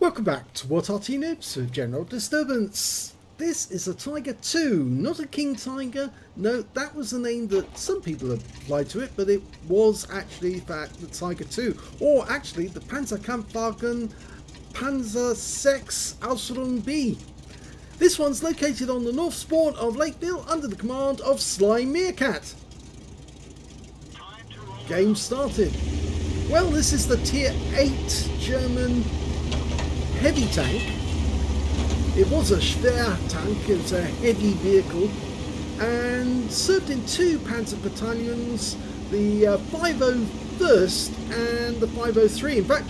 Welcome back to What Arty Noobs with General Disturbance. This is a Tiger II, not a King Tiger. No, that was the name that some people applied to it, but it was actually the Tiger II, or actually the Panzerkampfwagen Panzer 6 Aslains B. This one's located on the north spawn of Lakeville under the command of SlyMeerkat. Game started. Well, this is the Tier 8 German heavy tank. It was a schwer tank, it was a heavy vehicle, and served in two panzer battalions, the 501st and the 503. In fact,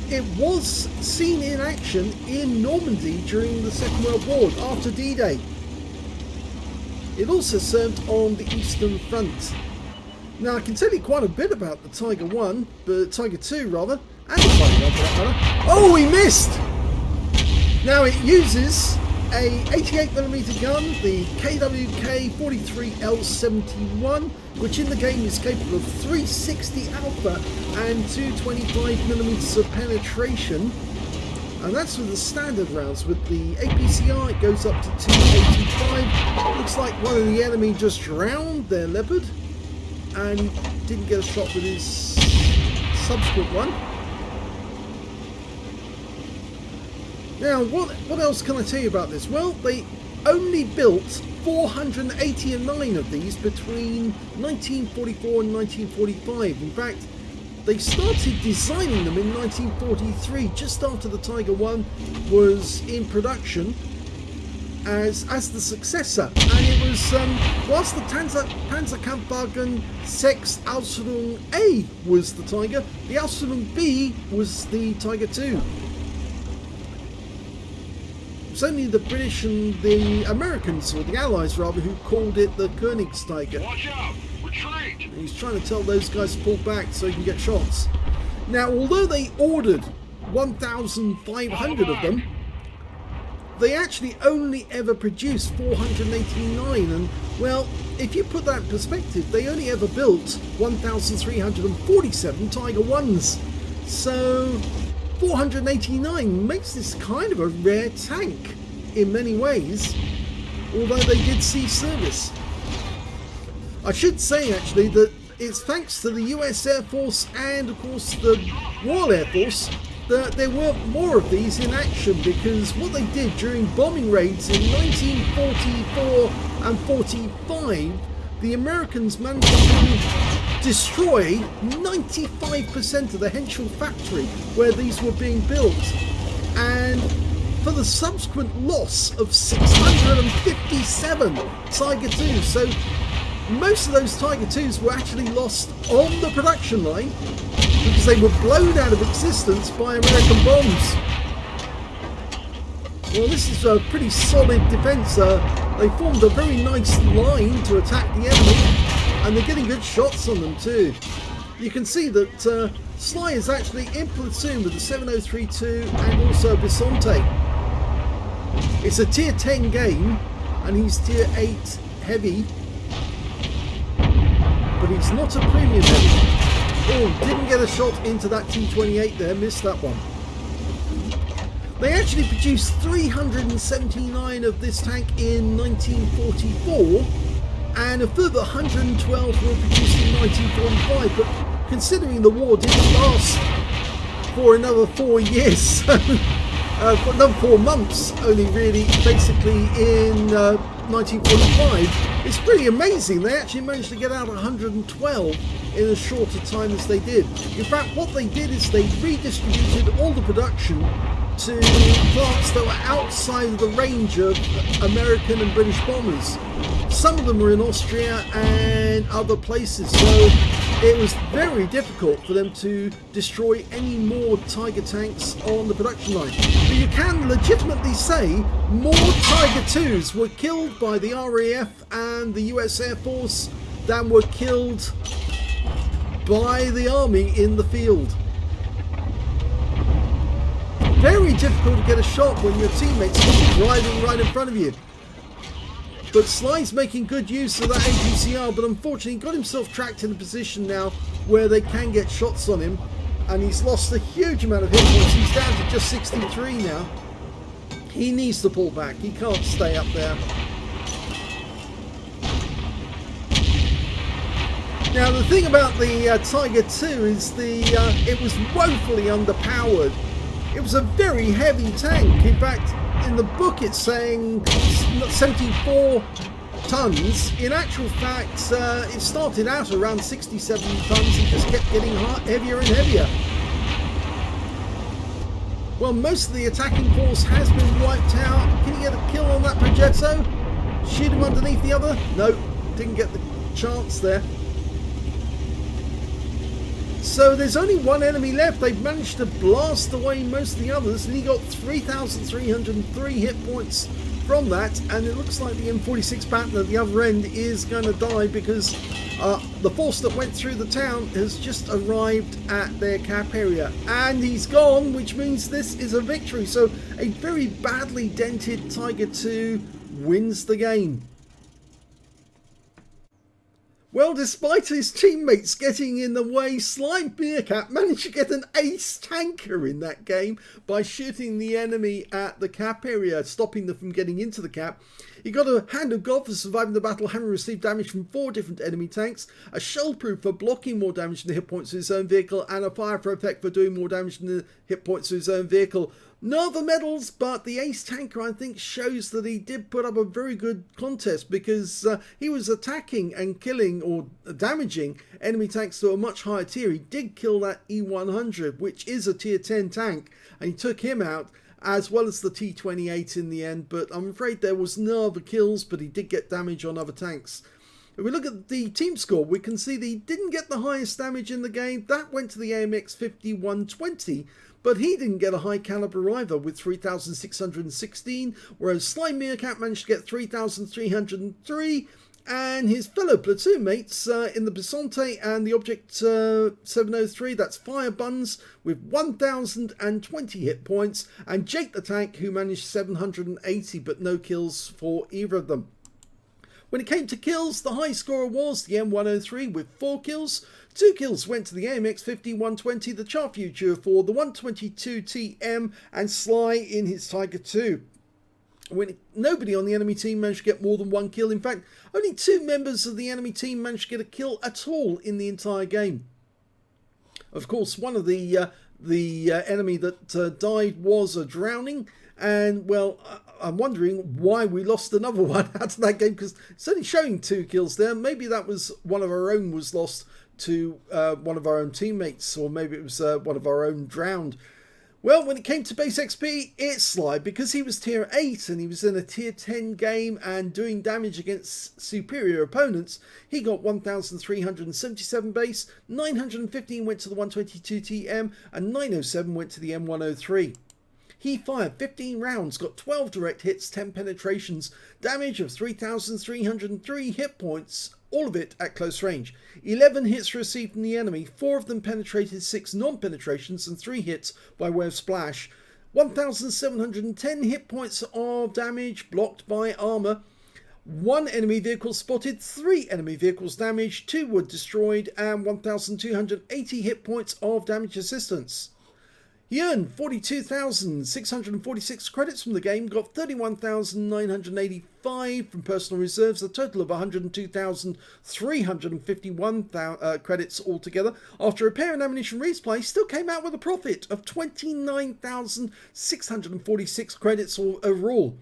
it was seen in action in Normandy during the Second World War after D-Day. It also served on the Eastern Front. Now, I can tell you quite a bit about the Tiger 1, but Tiger 2 rather, and the Tiger 1 for that matter. Oh, we missed! Now, it uses a 88mm gun, the KWK-43L71, which in the game is capable of 360 alpha and 225mm of penetration. And that's with the standard rounds. With the APCR, it goes up to 285. Looks like one of the enemy just drowned their Leopard, and he didn't get a shot with his subsequent one. Now, what else can I tell you about this? Well, they only built 489 of these between 1944 and 1945. In fact, they started designing them in 1943, just after the Tiger 1 was in production as the successor. And it was, whilst the Panzerkampfwagen 6 Aslains A was the Tiger, the Aslains B was the Tiger 2. It's only the British and the Americans, or the Allies rather, who called it the Königstiger. Watch out! Retreat! And he's trying to tell those guys to pull back so he can get shots. Now, although they ordered 1,500 of them, they actually only ever produced 489, and well, if you put that in perspective, they only ever built 1,347 Tiger 1s. So 489 makes this kind of a rare tank in many ways, although they did see service. I should say actually that it's thanks to the US Air Force and of course the Royal Air Force that there were more of these in action, because what they did during bombing raids in 1944 and 45, the Americans managed to destroy 95% of the Henschel factory where these were being built, and for the subsequent loss of 657 Tiger 2s. So most of those Tiger 2s were actually lost on the production line because they were blown out of existence by American bombs. Well, this is a pretty solid defence. They formed a very nice line to attack the enemy, and they're getting good shots on them too. You can see that Sly is actually in platoon with the 7032 and also Bisonte. It's a tier 10 game, and he's tier 8 heavy, but he's not a premium heavy. Oh, didn't get a shot into that T28 there, missed that one. They actually produced 379 of this tank in 1944, and a further 112 were produced in 1945, but considering the war didn't last for another 4 years, for another 4 months only really, basically in 1945, it's pretty amazing. They actually managed to get out 112 in as short a time as they did. In fact, what they did is they redistributed all the production to plants that were outside of the range of American and British bombers. Some of them were in Austria and other places, so it was very difficult for them to destroy any more Tiger tanks on the production line. But you can legitimately say more Tiger 2s were killed by the RAF and the US Air Force than were killed by the army in the field. Very difficult to get a shot when your teammates are driving right in front of you. But Sly's making good use of that APCR, but unfortunately got himself tracked in a position now where they can get shots on him. and he's lost a huge amount of hit points. He's down to just 63 now. He needs to pull back. He can't stay up there. Now the thing about the Tiger 2 is it was woefully underpowered. It was a very heavy tank. In fact, in the book it's saying 74 tons. In actual fact, it started out around 67 tons and just kept getting heavier and heavier. Well, most of the attacking force has been wiped out. Can you get a kill on that Progetto? Shoot him underneath the other? No, didn't get the chance there. So there's only one enemy left. They've managed to blast away most of the others, and he got 3,303 hit points from that, and it looks like the M46 Patton at the other end is going to die because the force that went through the town has just arrived at their cap area, and he's gone, which means this is a victory. So a very badly dented Tiger 2 wins the game. Well, despite his teammates getting in the way, SlyMeerkat managed to get an ace tanker in that game by shooting the enemy at the cap area, stopping them from getting into the cap. He got a Hand of God for surviving the battle, having received damage from 4 different enemy tanks, a shell proof for blocking more damage than the hit points of his own vehicle, and a fire for effect for doing more damage than the hit points of his own vehicle. No other medals, but the ace tanker, I think, shows that he did put up a very good contest because he was attacking and killing or damaging enemy tanks to a much higher tier. He did kill that E100, which is a tier 10 tank, and he took him out, as well as the T28 in the end, but I'm afraid there was no other kills, but he did get damage on other tanks. If we look at the team score, we can see that he didn't get the highest damage in the game. That went to the AMX 5120, but he didn't get a high caliber either with 3,616, whereas SlyMeerkat managed to get 3,303, and his fellow platoon mates in the Bisonte and the Object 703, that's Fire Buns, with 1,020 hit points, and Jake the Tank, who managed 780, but no kills for either of them. When it came to kills, the high scorer was the M103 with 4 kills. 2 kills went to the AMX 5120, the Char Future for the 122 TM, and Sly in his Tiger 2. Nobody on the enemy team managed to get more than 1 kill. In fact, only 2 members of the enemy team managed to get a kill at all in the entire game. Of course, one of the enemy that died was a drowning, and well, I'm wondering why we lost another one out of that game, because it's only showing 2 kills there. Maybe that was one of our own was lost to one of our own teammates, or maybe it was one of our own drowned. Well, when it came to base XP, it's Sly, because he was tier 8 and he was in a tier 10 game and doing damage against superior opponents. He got 1,377 base, 915 went to the 122 TM, and 907 went to the M103. He fired 15 rounds, got 12 direct hits, 10 penetrations, damage of 3,303 hit points, all of it at close range. 11 hits received from the enemy, 4 of them penetrated, 6 non-penetrations, and 3 hits by way of splash. 1,710 hit points of damage blocked by armor. 1 enemy vehicle spotted, 3 enemy vehicles damaged, 2 were destroyed, and 1,280 hit points of damage assistance. He earned 42,646 credits from the game, got 31,985 from personal reserves, a total of 102,351 credits altogether. After repair and ammunition resupply, he still came out with a profit of 29,646 credits overall.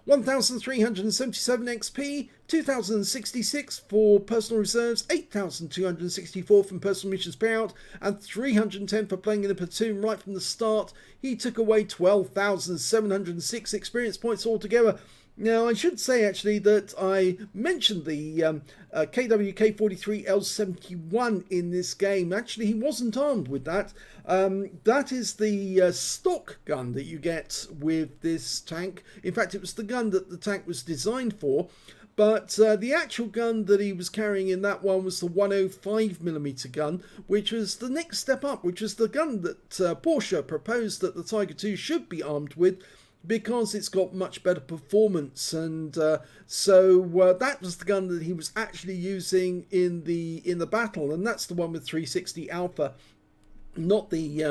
1,377 XP, 2,066 for personal reserves, 8,264 from personal missions payout, and 310 for playing in a platoon right from the start. He took away 12,706 experience points altogether. Now, I should say actually that I mentioned the KWK-43L71 in this game. Actually, he wasn't armed with that. That is the stock gun that you get with this tank. In fact, it was the gun that the tank was designed for. But the actual gun that he was carrying in that one was the 105mm gun, which was the next step up, which was the gun that Porsche proposed that the Tiger 2 should be armed with, because it's got much better performance, and so that was the gun that he was actually using in the battle, and that's the one with 360 alpha. not the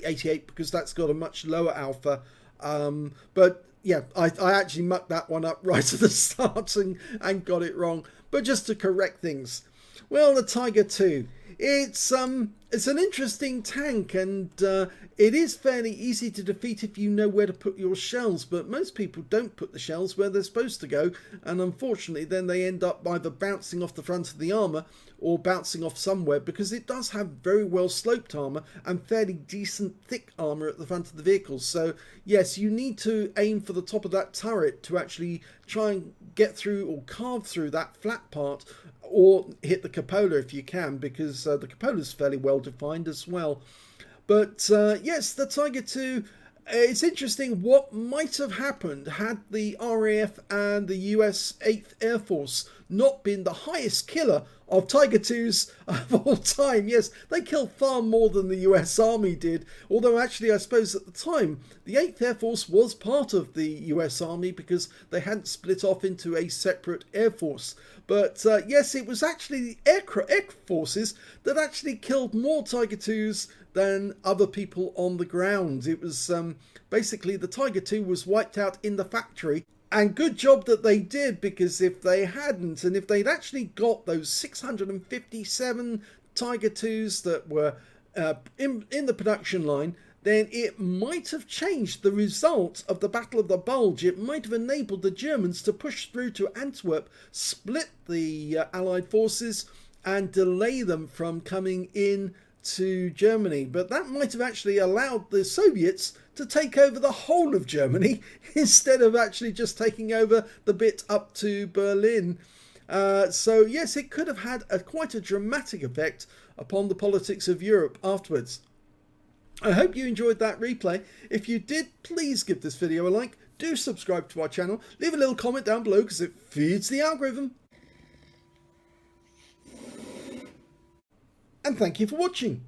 88, because that's got a much lower alpha. But yeah, I actually mucked that one up right at the start and got it wrong. But just to correct things, well, the Tiger II, it's an interesting tank, and it is fairly easy to defeat if you know where to put your shells, but most people don't put the shells where they're supposed to go, and unfortunately then they end up either bouncing off the front of the armour or bouncing off somewhere, because it does have very well sloped armour and fairly decent thick armour at the front of the vehicle. So yes, you need to aim for the top of that turret to actually try and get through or carve through that flat part, or hit the cupola if you can, because the cupola is fairly well defined as well. But yes, the Tiger II, it's interesting what might have happened had the RAF and the US 8th Air Force not been the highest killer of Tiger IIs of all time. Yes, they killed far more than the US Army did, although actually I suppose at the time the 8th Air Force was part of the US Army because they hadn't split off into a separate air force. But yes, it was actually the air forces that actually killed more Tiger IIs than other people on the ground. It was basically the Tiger II was wiped out in the factory. And good job that they did, because if they hadn't, and if they'd actually got those 657 Tiger IIs that were in the production line, then it might have changed the result of the Battle of the Bulge. It might have enabled the Germans to push through to Antwerp, split the Allied forces, and delay them from coming in to Germany. But that might have actually allowed the Soviets to take over the whole of Germany instead of actually just taking over the bit up to Berlin. So yes, it could have had quite a dramatic effect upon the politics of Europe afterwards. I hope you enjoyed that replay. If you did, please give this video a like, do subscribe to our channel, leave a little comment down below because it feeds the algorithm. And thank you for watching.